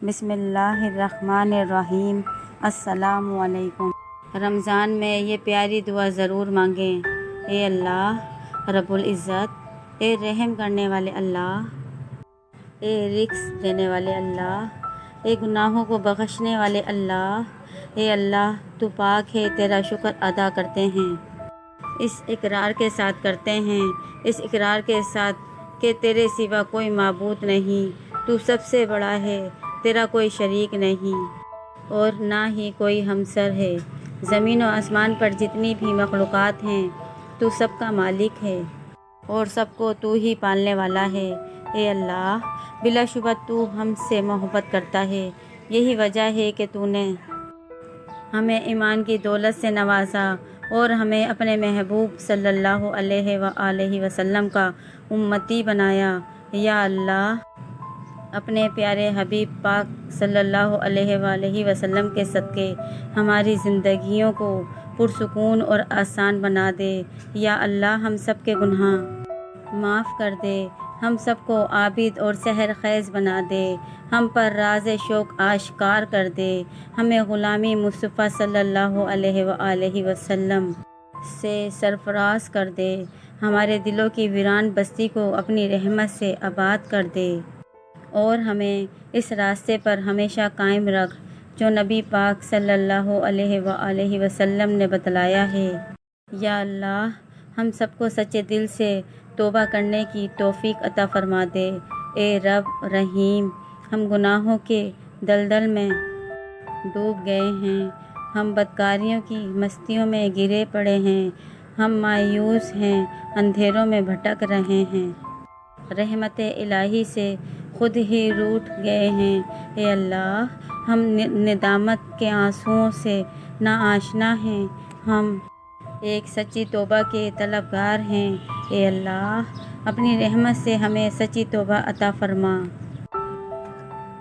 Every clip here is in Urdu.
بسم اللہ الرحمن الرحیم۔ السلام علیکم۔ رمضان میں یہ پیاری دعا ضرور مانگیں۔ اے اللہ رب العزت، اے رحم کرنے والے اللہ، اے رزق دینے والے اللہ، اے گناہوں کو بخشنے والے اللہ، اے اللہ تو پاک ہے، تیرا شکر ادا کرتے ہیں، اس اقرار کے ساتھ کرتے ہیں، اس اقرار کے ساتھ کہ تیرے سوا کوئی معبود نہیں، تو سب سے بڑا ہے، تیرا کوئی شریک نہیں اور نہ ہی کوئی ہمسر ہے۔ زمین و آسمان پر جتنی بھی مخلوقات ہیں تو سب کا مالک ہے اور سب کو تو ہی پالنے والا ہے۔ اے اللہ بلا شبہ تو ہم سے محبت کرتا ہے، یہی وجہ ہے کہ تو نے ہمیں ایمان کی دولت سے نوازا اور ہمیں اپنے محبوب صلی اللہ علیہ وآلہ وسلم کا امتی بنایا۔ یا اللہ اپنے پیارے حبیب پاک صلی اللہ علیہ وآلہ وسلم کے صدقے ہماری زندگیوں کو پرسکون اور آسان بنا دے۔ یا اللہ ہم سب کے گناہ معاف کر دے، ہم سب کو عابد اور سحر خیز بنا دے، ہم پر راز شوق آشکار کر دے، ہمیں غلامی مصطفیٰ صلی اللہ علیہ وآلہ وسلم سے سرفراز کر دے، ہمارے دلوں کی ویران بستی کو اپنی رحمت سے آباد کر دے اور ہمیں اس راستے پر ہمیشہ قائم رکھ جو نبی پاک صلی اللہ علیہ وآلہ وسلم نے بتلایا ہے۔ یا اللہ ہم سب کو سچے دل سے توبہ کرنے کی توفیق عطا فرما دے۔ اے رب رحیم، ہم گناہوں کے دلدل میں ڈوب گئے ہیں، ہم بدکاریوں کی مستیوں میں گرے پڑے ہیں، ہم مایوس ہیں، اندھیروں میں بھٹک رہے ہیں، رحمت الہی سے خود ہی روٹھ گئے ہیں۔ اے اللہ ہم ندامت کے آنسوؤں سے ناآشنا ہیں، ہم ایک سچی توبہ کے طلبگار ہیں۔ اے اللہ اپنی رحمت سے ہمیں سچی توبہ عطا فرما۔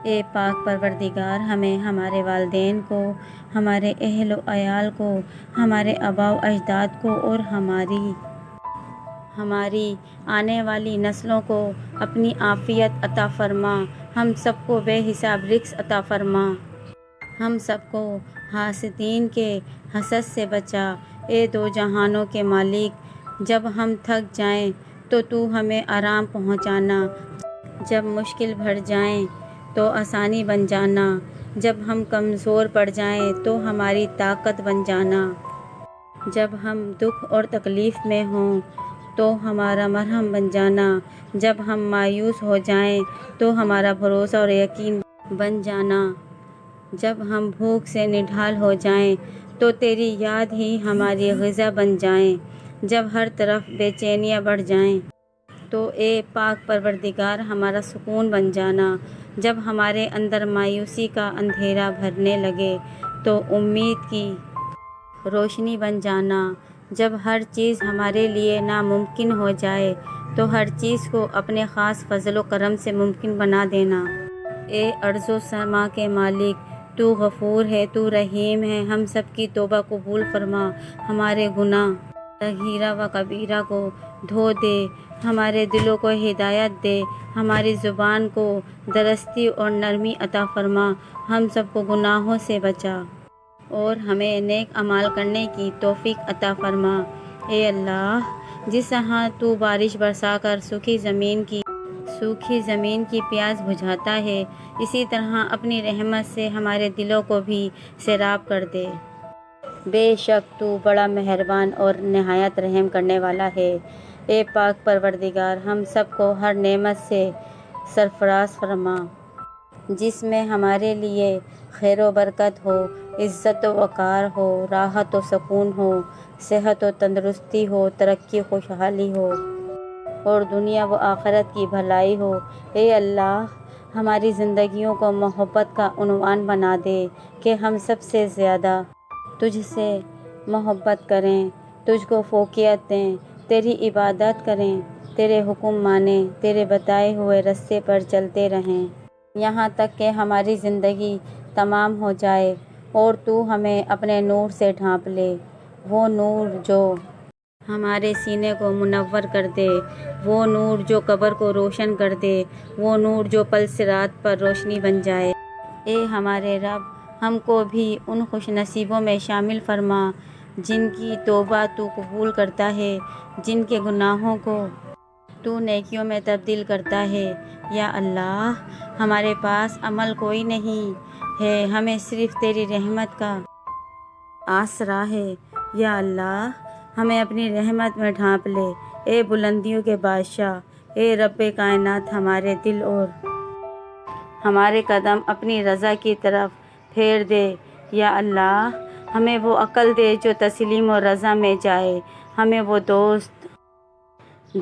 اے پاک پروردگار ہمیں، ہمارے والدین کو، ہمارے اہل و عیال کو، ہمارے آباء و اجداد کو اور ہماری آنے والی نسلوں کو اپنی عافیت عطا فرما، ہم سب کو بے حساب رزق عطا فرما، ہم سب کو حاسدین کے حسد سے بچا۔ اے دو جہانوں کے مالک، جب ہم تھک جائیں تو ہمیں آرام پہنچانا، جب مشکل بڑھ جائیں تو آسانی بن جانا، جب ہم کمزور پڑ جائیں تو ہماری طاقت بن جانا، جب ہم دکھ اور تکلیف میں ہوں تو ہمارا مرہم بن جانا، جب ہم مایوس ہو جائیں تو ہمارا بھروسہ اور یقین بن جانا، جب ہم بھوک سے نڈھال ہو جائیں تو تیری یاد ہی ہماری غذا بن جائے، جب ہر طرف بے چینیاں بڑھ جائیں تو اے پاک پروردگار ہمارا سکون بن جانا، جب ہمارے اندر مایوسی کا اندھیرا بھرنے لگے تو امید کی روشنی بن جانا، جب ہر چیز ہمارے لیے ناممکن ہو جائے تو ہر چیز کو اپنے خاص فضل و کرم سے ممکن بنا دینا۔ اے ارض و سما کے مالک، تو غفور ہے، تو رحیم ہے، ہم سب کی توبہ قبول فرما، ہمارے گناہ صغیرہ و کبیرہ کو دھو دے، ہمارے دلوں کو ہدایت دے، ہماری زبان کو درستی اور نرمی عطا فرما، ہم سب کو گناہوں سے بچا اور ہمیں نیک اعمال کرنے کی توفیق عطا فرما۔ اے اللہ جس طرح تو بارش برسا کر سوکھی زمین کی پیاس بجھاتا ہے، اسی طرح اپنی رحمت سے ہمارے دلوں کو بھی سیراب کر دے۔ بے شک تو بڑا مہربان اور نہایت رحم کرنے والا ہے۔ اے پاک پروردگار ہم سب کو ہر نعمت سے سرفراز فرما جس میں ہمارے لیے خیر و برکت ہو، عزت و وقار ہو، راحت و سکون ہو، صحت و تندرستی ہو، ترقی و خوشحالی ہو اور دنیا و آخرت کی بھلائی ہو۔ اے اللہ ہماری زندگیوں کو محبت کا عنوان بنا دے کہ ہم سب سے زیادہ تجھ سے محبت کریں، تجھ کو فوقیت دیں، تیری عبادت کریں، تیرے حکم مانیں، تیرے بتائے ہوئے راستے پر چلتے رہیں یہاں تک کہ ہماری زندگی تمام ہو جائے اور تو ہمیں اپنے نور سے ڈھانپ لے، وہ نور جو ہمارے سینے کو منور کر دے، وہ نور جو قبر کو روشن کر دے، وہ نور جو پل صراط پر روشنی بن جائے۔ اے ہمارے رب، ہم کو بھی ان خوش نصیبوں میں شامل فرما جن کی توبہ تو قبول کرتا ہے، جن کے گناہوں کو تو نیکیوں میں تبدیل کرتا ہے۔ یا اللہ، ہمارے پاس عمل کوئی نہیں ہے، ہمیں صرف تیری رحمت کا آسرا ہے۔ یا اللہ، ہمیں اپنی رحمت میں ڈھانپ لے۔ اے بلندیوں کے بادشاہ، اے رب کائنات، ہمارے دل اور ہمارے قدم اپنی رضا کی طرف پھیر دے۔ یا اللہ، ہمیں وہ عقل دے جو تسلیم و رضا میں جائے، ہمیں وہ دوست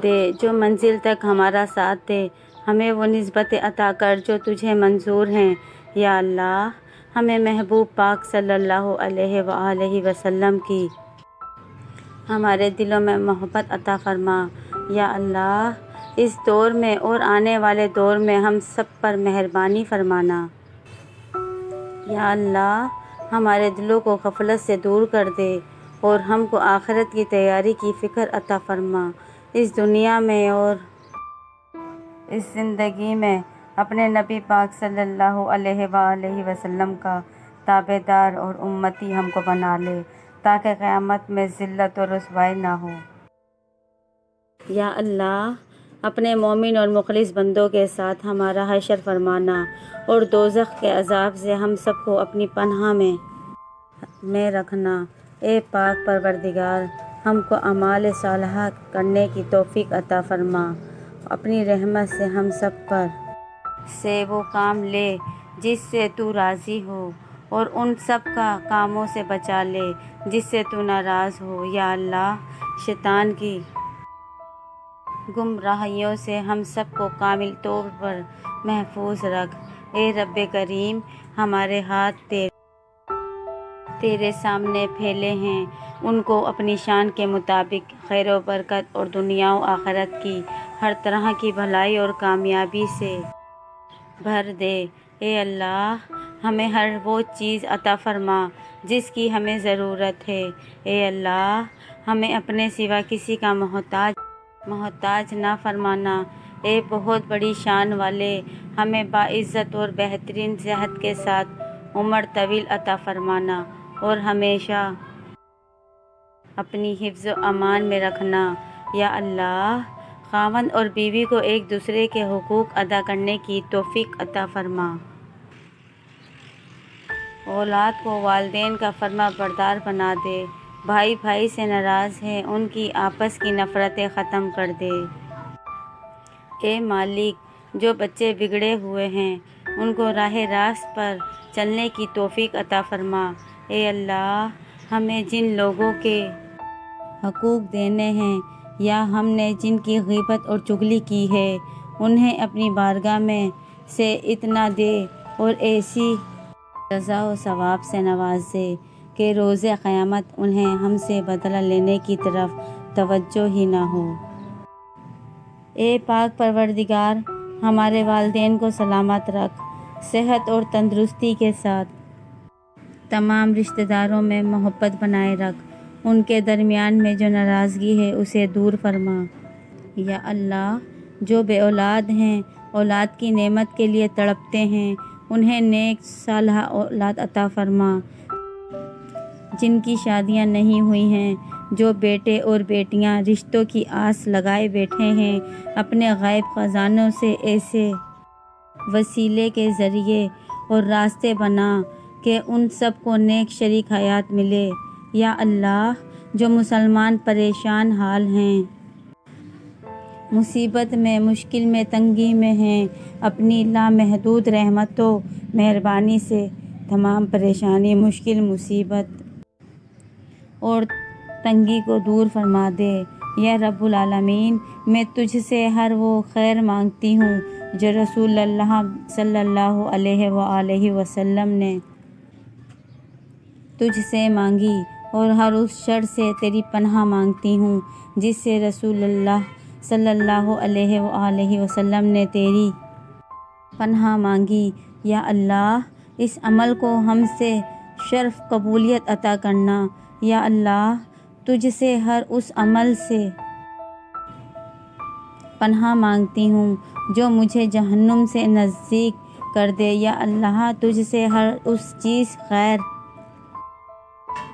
دے جو منزل تک ہمارا ساتھ دے، ہمیں وہ نسبت عطا کر جو تجھے منظور ہیں۔ یا اللہ، ہمیں محبوب پاک صلی اللہ علیہ وآلہ وسلم کی ہمارے دلوں میں محبت عطا فرما۔ یا اللہ، اس دور میں اور آنے والے دور میں ہم سب پر مہربانی فرمانا۔ یا اللہ، ہمارے دلوں کو غفلت سے دور کر دے اور ہم کو آخرت کی تیاری کی فکر عطا فرما۔ اس دنیا میں اور اس زندگی میں اپنے نبی پاک صلی اللہ علیہ وآلہ وسلم کا تابع دار اور امتی ہم کو بنا لے تاکہ قیامت میں ذلت اور رسوائی نہ ہو۔ یا اللہ، اپنے مومن اور مخلص بندوں کے ساتھ ہمارا حشر فرمانا اور دوزخ کے عذاب سے ہم سب کو اپنی پناہ میں رکھنا۔ اے پاک پروردگار، ہم کو اعمال صالحہ کرنے کی توفیق عطا فرما۔ اپنی رحمت سے ہم سب پر سے وہ کام لے جس سے تو راضی ہو، اور ان سب کا کاموں سے بچا لے جس سے تو ناراض ہو۔ یا اللہ، شیطان کی گمراہیوں سے ہم سب کو کامل طور پر محفوظ رکھ۔ اے رب کریم، ہمارے ہاتھ تیرے سامنے پھیلے ہیں، ان کو اپنی شان کے مطابق خیر و برکت اور دنیا و آخرت کی ہر طرح کی بھلائی اور کامیابی سے بھر دے۔ اے اللہ، ہمیں ہر وہ چیز عطا فرما جس کی ہمیں ضرورت ہے۔ اے اللہ، ہمیں اپنے سوا کسی کا محتاج نہ فرمانا۔ اے بہت بڑی شان والے، ہمیں باعزت اور بہترین صحت کے ساتھ عمر طویل عطا فرمانا اور ہمیشہ اپنی حفظ و امان میں رکھنا۔ یا اللہ، خاوند اور بیوی کو ایک دوسرے کے حقوق ادا کرنے کی توفیق عطا فرما۔ اولاد کو والدین کا فرما بردار بنا دے۔ بھائی بھائی سے ناراض ہے، ان کی آپس کی نفرتیں ختم کر دے۔ اے مالک، جو بچے بگڑے ہوئے ہیں ان کو راہ راست پر چلنے کی توفیق عطا فرما۔ اے اللہ، ہمیں جن لوگوں کے حقوق دینے ہیں یا ہم نے جن کی غیبت اور چغلی کی ہے، انہیں اپنی بارگاہ میں سے اتنا دے اور ایسی جزا و ثواب سے نواز دے کہ روز قیامت انہیں ہم سے بدلہ لینے کی طرف توجہ ہی نہ ہو۔ اے پاک پروردگار، ہمارے والدین کو سلامت رکھ، صحت اور تندرستی کے ساتھ تمام رشتہ داروں میں محبت بنائے رکھ، ان کے درمیان میں جو ناراضگی ہے اسے دور فرما۔ یا اللہ، جو بے اولاد ہیں، اولاد کی نعمت کے لیے تڑپتے ہیں، انہیں نیک صالحہ اولاد عطا فرما۔ جن کی شادیاں نہیں ہوئی ہیں، جو بیٹے اور بیٹیاں رشتوں کی آس لگائے بیٹھے ہیں، اپنے غائب خزانوں سے ایسے وسیلے کے ذریعے اور راستے بنا کہ ان سب کو نیک شریک حیات ملے۔ یا اللہ، جو مسلمان پریشان حال ہیں، مصیبت میں، مشکل میں، تنگی میں ہیں، اپنی لامحدود رحمت و مہربانی سے تمام پریشانی، مشکل، مصیبت اور تنگی کو دور فرما دے۔ یا رب العالمین، میں تجھ سے ہر وہ خیر مانگتی ہوں جو رسول اللہ صلی اللہ علیہ وآلہ وسلم نے تجھ سے مانگی، اور ہر اس شر سے تیری پناہ مانگتی ہوں جس سے رسول اللہ صلی اللہ علیہ وآلہ وسلم نے تیری پناہ مانگی۔ یا اللہ، اس عمل کو ہم سے شرف قبولیت عطا کرنا۔ یا اللہ، تجھ سے ہر اس عمل سے پناہ مانگتی ہوں جو مجھے جہنم سے نزدیک کر دے۔ یا اللہ تجھ سے ہر اس چیز خیر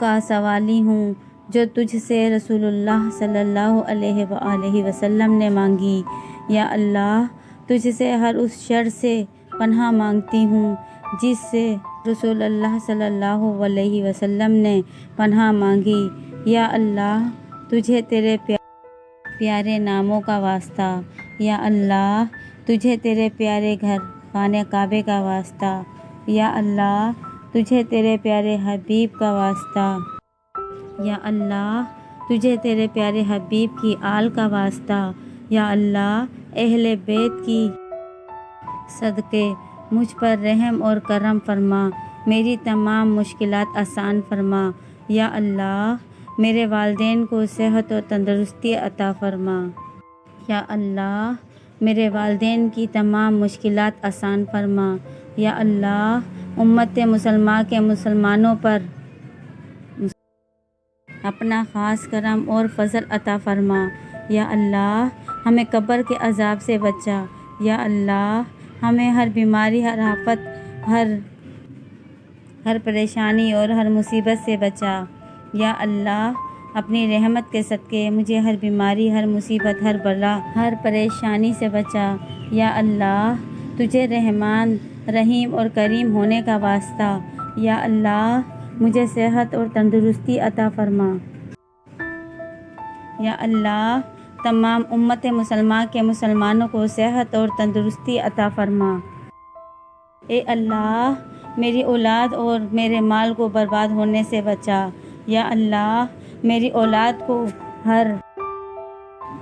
کا سوالی ہوں جو تجھ سے رسول اللہ صلی اللہ علیہ وآلہ وسلم نے مانگی۔ یا اللہ تجھ سے ہر اس شر سے پناہ مانگتی ہوں جس سے رسول اللہ صلی اللہ علیہ وسلم نے پناہ مانگی۔ یا اللہ تجھے تیرے پیارے ناموں کا واسطہ، یا اللہ تجھے تیرے پیارے گھر خانہ کعبے کا واسطہ، یا اللہ تجھے تیرے پیارے حبیب کا واسطہ، یا اللہ تجھے تیرے پیارے حبیب کی آل کا واسطہ، یا اللہ اہل بیت کی صدقے مجھ پر رحم اور کرم فرما، میری تمام مشکلات آسان فرما۔ یا اللہ میرے والدین کو صحت و تندرستی عطا فرما۔ یا اللہ میرے والدین کی تمام مشکلات آسان فرما۔ یا اللہ امت مسلمہ کے مسلمانوں پر اپنا خاص کرم اور فضل عطا فرما۔ یا اللہ ہمیں قبر کے عذاب سے بچا۔ یا اللہ ہمیں ہر بیماری، ہر آفت، ہر پریشانی اور ہر مصیبت سے بچا۔ یا اللہ اپنی رحمت کے صدقے مجھے ہر بیماری، ہر مصیبت، ہر بلا، ہر پریشانی سے بچا۔ یا اللہ تجھے رحمان، رحیم اور کریم ہونے کا واسطہ، یا اللہ مجھے صحت اور تندرستی عطا فرما۔ یا اللہ تمام امت مسلمہ کے مسلمانوں کو صحت اور تندرستی عطا فرما۔ اے اللہ میری اولاد اور میرے مال کو برباد ہونے سے بچا۔ یا اللہ میری اولاد کو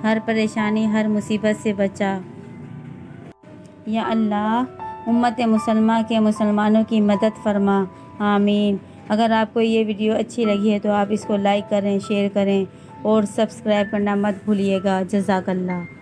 ہر پریشانی، ہر مصیبت سے بچا۔ یا اللہ امت مسلمہ کے مسلمانوں کی مدد فرما، آمین۔ اگر آپ کو یہ ویڈیو اچھی لگی ہے تو آپ اس کو لائک کریں، شیئر کریں اور سبسکرائب کرنا مت بھولیے گا۔ جزاک اللہ۔